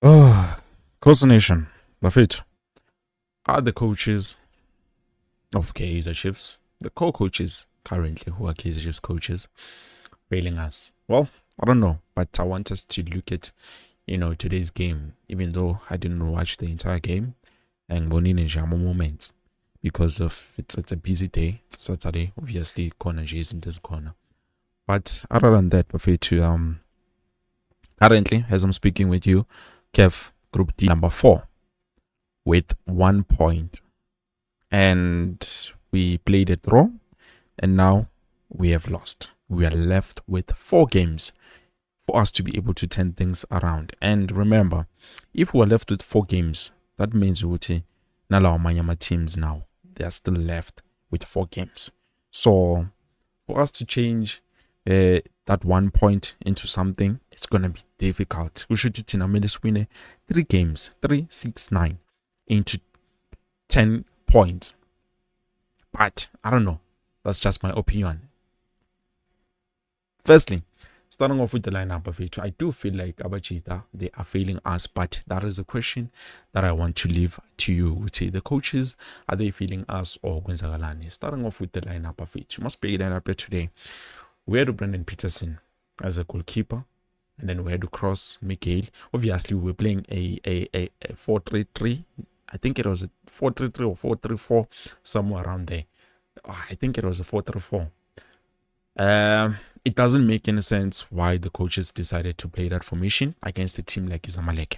Oh, Coast Nation, Lafit, are the coaches of Kaizer Chiefs, the co-coaches currently who are Kaizer Chiefs coaches, failing us? Well, I don't know, but I want us to look at, today's game, even though I didn't watch the entire game, and Bonini Jamo moments because of it's a busy day, it's Saturday, obviously, corner J is in this corner. But other than that, Lafit, currently, as I'm speaking with you, Kev, Group D number 4 with 1 point. And we played a draw, and now we have lost. We are left with 4 games for us to be able to turn things around. And remember, if we are left with 4 games, that means Nala Manyama teams now, they are still left with 4 games. So for us to change that 1 point into something, it's gonna be difficult. We should win 3 games, 3, 6, 9 into 10 points. But I don't know. That's just my opinion. Firstly, starting off with the lineup of it, I do feel like Abachita, they are failing us, but that is a question that I want to leave to you. The coaches, are they failing us or Gwenzagalani? Starting off with the lineup of it, you must be that up today. We had Brendan Peterson as a goalkeeper, and then we had to cross Mikael. Obviously, we were playing a 4-3-3. I think it was a 4-3-3 or 4-3-4, somewhere around there. I think it was a 4-3-4. It doesn't make any sense why the coaches decided to play that formation against a team like Zamalek.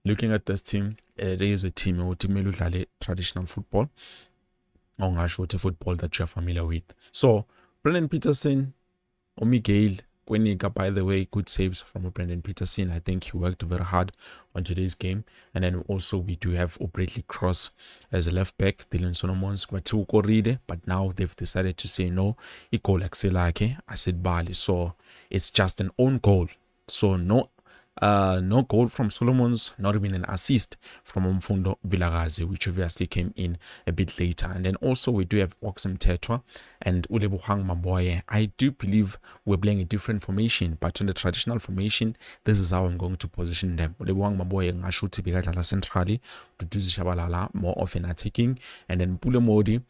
Looking at this team, it is a team who traditional football, or football that you're familiar with. So, Brendan Peterson or Miguel Kweniga, by the way, good saves from Brendan Peterson. I think he worked very hard on today's game. And then also we do have Obradley Cross as a left back, Dylan Solomons, but now they've decided to say no, goal like I said Bali. So it's just an own goal. So no goal from Solomons, not even an assist from Mfundo Vilagazi, which obviously came in a bit later. And then also we do have Oxum Tetra and Ulebuhang Maboye. I do believe we're playing a different formation, but on the traditional formation, this is how I'm going to position them. Ulebuhang Maboye ngashuti bikadlala centrally, Duduzi Shabalala more often attacking, and then Pulemodi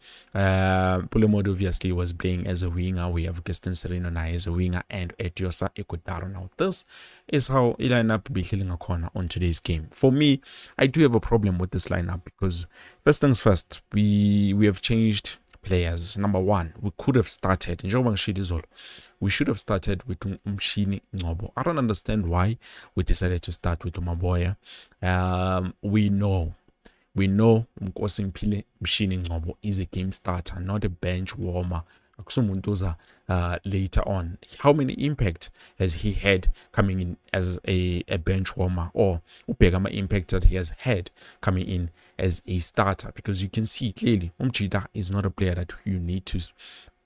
obviously was playing as a winger. We have Gaston Sereno now as a winger, and Etiosa Ekodaro. Now this is how it lineup be hitting a corner on today's game. For me, I do have a problem with this lineup because first things first, we have changed players. Number one, we could have started we should have started with Umshini Ngobo. I don't understand why we decided to start with Umaboya. We know Mkosi Mpile Mshini Ngobo is a game starter, not a bench warmer. Later on, how many impact has he had coming in as a bench warmer, or Upegama impact that he has had coming in as a starter? Because you can see clearly Umchida is not a player that you need to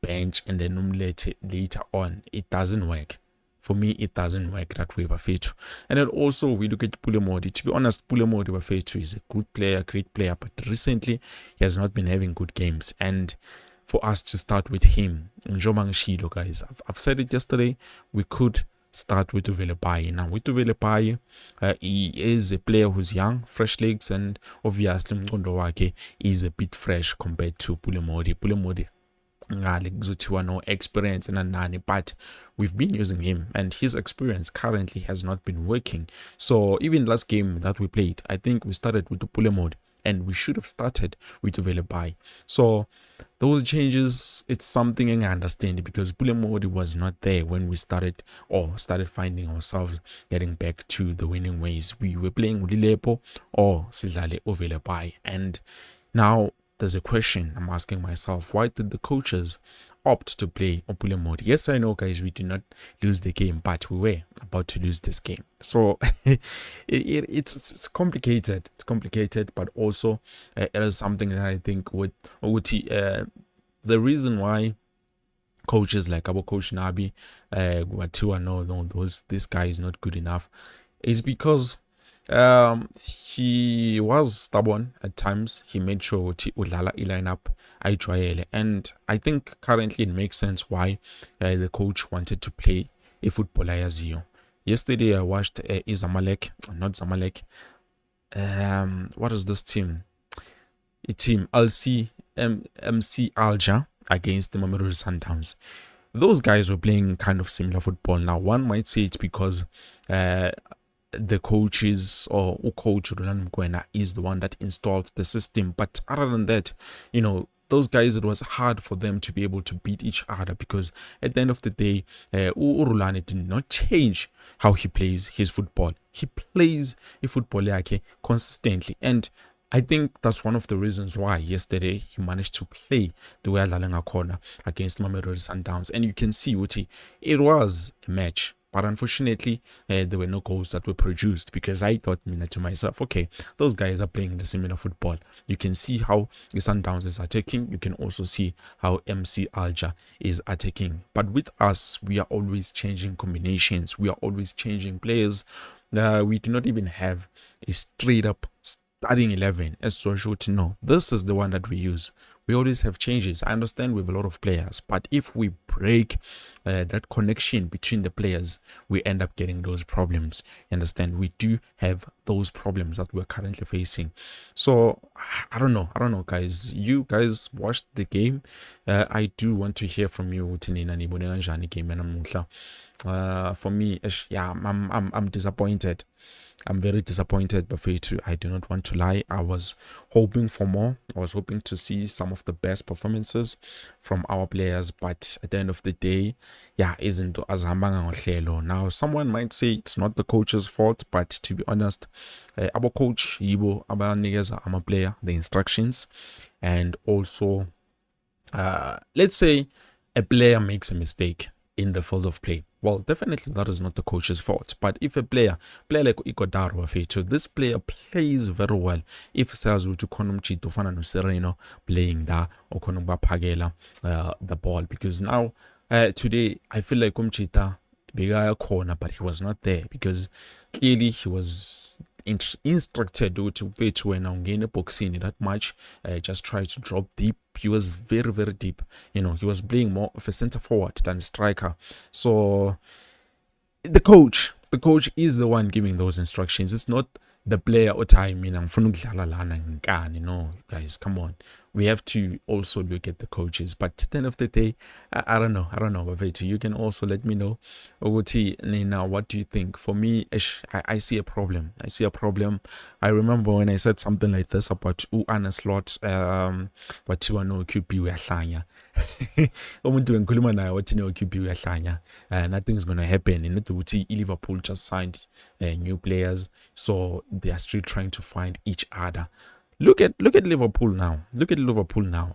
bench and then later on. It doesn't work. For me, it doesn't work that way, Bafetu. And then also, we look at Pulemodi. To be honest, Pulemodi Bafetu is a good player, great player, but recently, he has not been having good games. And for us to start with him, Njomang Shido, guys, I've said it yesterday, we could start with Uvelepai. Now, with Uvelepai, he is a player who's young, fresh legs, and obviously, Mkondo Wake is a bit fresh compared to Pulemodi. Pulemodi no experience and nani, but we've been using him and his experience currently has not been working. So even last game that we played, I think we started with the Pulemod and we should have started with Uvelepai. So those changes, it's something I understand because Pulemodi was not there when we started finding ourselves getting back to the winning ways. We were playing Lilepo or Sizale Uvelepai, and now there's a question I'm asking myself: why did the coaches opt to play Opulemodi? Yes, I know, guys, we did not lose the game, but we were about to lose this game. So it's complicated. It's complicated, but also it is something that I think would the reason why coaches like our coach Nabi, this guy is not good enough, is because he was stubborn at times. He made sure to udlala lineup ayijwayele, and I think currently it makes sense why the coach wanted to play a footballer yaziyo. Yesterday I watched Zamalek, not Zamalek. What is this team? A team MC Alger against the Mamelodi Sundowns. Those guys were playing kind of similar football. Now, one might say it's because uh, the coaches or coach Roland Mkwena is the one that installed the system. But other than that, those guys, it was hard for them to be able to beat each other because at the end of the day, Urulane did not change how he plays his football. He plays a football like consistently, and I think that's one of the reasons why yesterday he managed to play the way Lalenga corner against Mamelodi Sundowns. And you can see, Uti, it was a match. But unfortunately, there were no goals that were produced because I thought to myself, okay, those guys are playing the similar football. You can see how the Sundowns is attacking. You can also see how MC Alger is attacking. But with us, we are always changing combinations. We are always changing players. We do not even have a straight up starting 11 as social to know this is the one that we use. We always have changes. I understand we have a lot of players, but if we break that connection between the players, we end up getting those problems. You understand? We do have those problems that we're currently facing. So I don't know, guys. You guys watched the game. I do want to hear from you. For me, yeah, I'm disappointed. I'm very disappointed, but I do not want to lie. I was hoping for more. I was hoping to see some of the best performances from our players, but at the end of the day, yeah, isn't as now. Someone might say it's not the coach's fault, but to be honest, our coach Yibo Abanigeza, I'm a player, the instructions, and also, let's say a player makes a mistake in the field of play. Well, definitely that is not the coach's fault. But if a player like Ikodaro Fetu, this player plays very well. If says to Konum Chito Fana Sereno playing da or Konumba Pagela the ball, because now today I feel like Umchita bigger corner, but he was not there because clearly he was instructed to when I'm getting a boxing that much. Just try to drop deep. He was very, very deep. He was playing more of a center forward than a striker. So the coach is the one giving those instructions. It's not the player or time. Guys, come on. We have to also look at the coaches. But at the end of the day, I don't know. But you can also let me know. Nina, what do you think? For me, I see a problem. I remember when I said something like this about Anna Slot, but you know QP uyahlanya. Umuntu engikhuluma naye wathi no QP uyahlanya. Nothing's going to happen. In the Liverpool just signed new players, so they are still trying to find each other. Look at Liverpool now.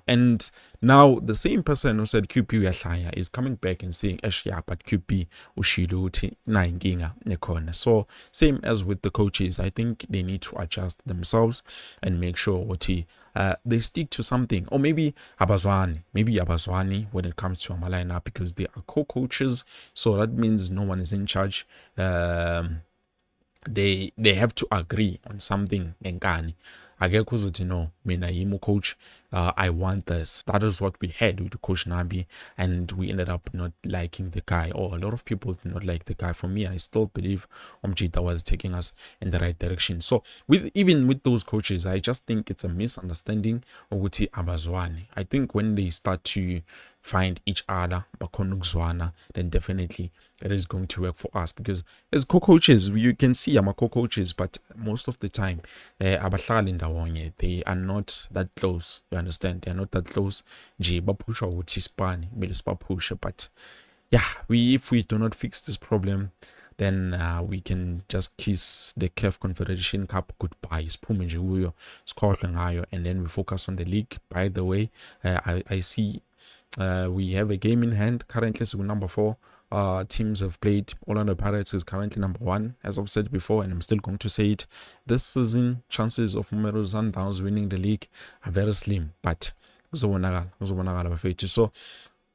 And now the same person who said QP uyahlanya is coming back and saying, yeah, but QP ushilo uthi na inkinga nekhona. So same as with the coaches, I think they need to adjust themselves and make sure they stick to something. Or maybe Abazwani when it comes to Amalina, because they are co-coaches. So that means no one is in charge. They have to agree on something. Mina yimu coach, I want this. That is what we had with Coach Nabi, and we ended up not liking the guy, or a lot of people did not like the guy. For me, I still believe Omjita was taking us in the right direction. So even with those coaches, I just think it's a misunderstanding of Uti Abazwani. I think when they start to find each other, then definitely it is going to work for us, because as co-coaches, you can see I'm a co-coaches, but most of the time they are not that close. You understand? They are not that close. But yeah, if we do not fix this problem, then we can just kiss the CAF Confederation Cup goodbye, and then we focus on the league. By the way, I see we have a game in hand. Currently, so number 4. Teams have played. Orlando Pirates is currently number 1, as I've said before, and I'm still going to say it. This season, chances of Mamelodi Sundowns winning the league are very slim, but so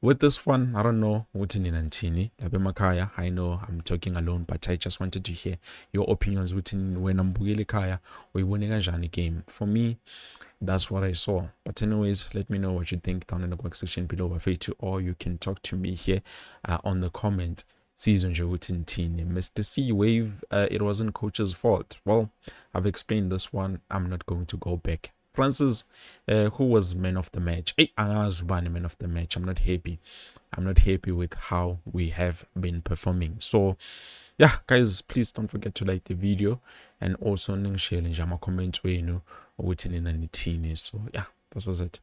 with this one, I don't know what in Antini, Makaya. I know I'm talking alone, but I just wanted to hear your opinions within when I'm Kaya or winning a Jani game. For me, that's what I saw. But anyways, let me know what you think down in the comment section below, or you can talk to me here on the comment season nje ukuthi nithini. Mr. C Wave, it wasn't coach's fault. Well, I've explained this one. I'm not going to go back. Francis, who was man of the match? Hey, angazi ubani man of the match. I'm not happy. I'm not happy with how we have been performing. So yeah, guys, please don't forget to like the video and also share nje ama comments wenu ukuthi nina nithini. So yeah, this is it.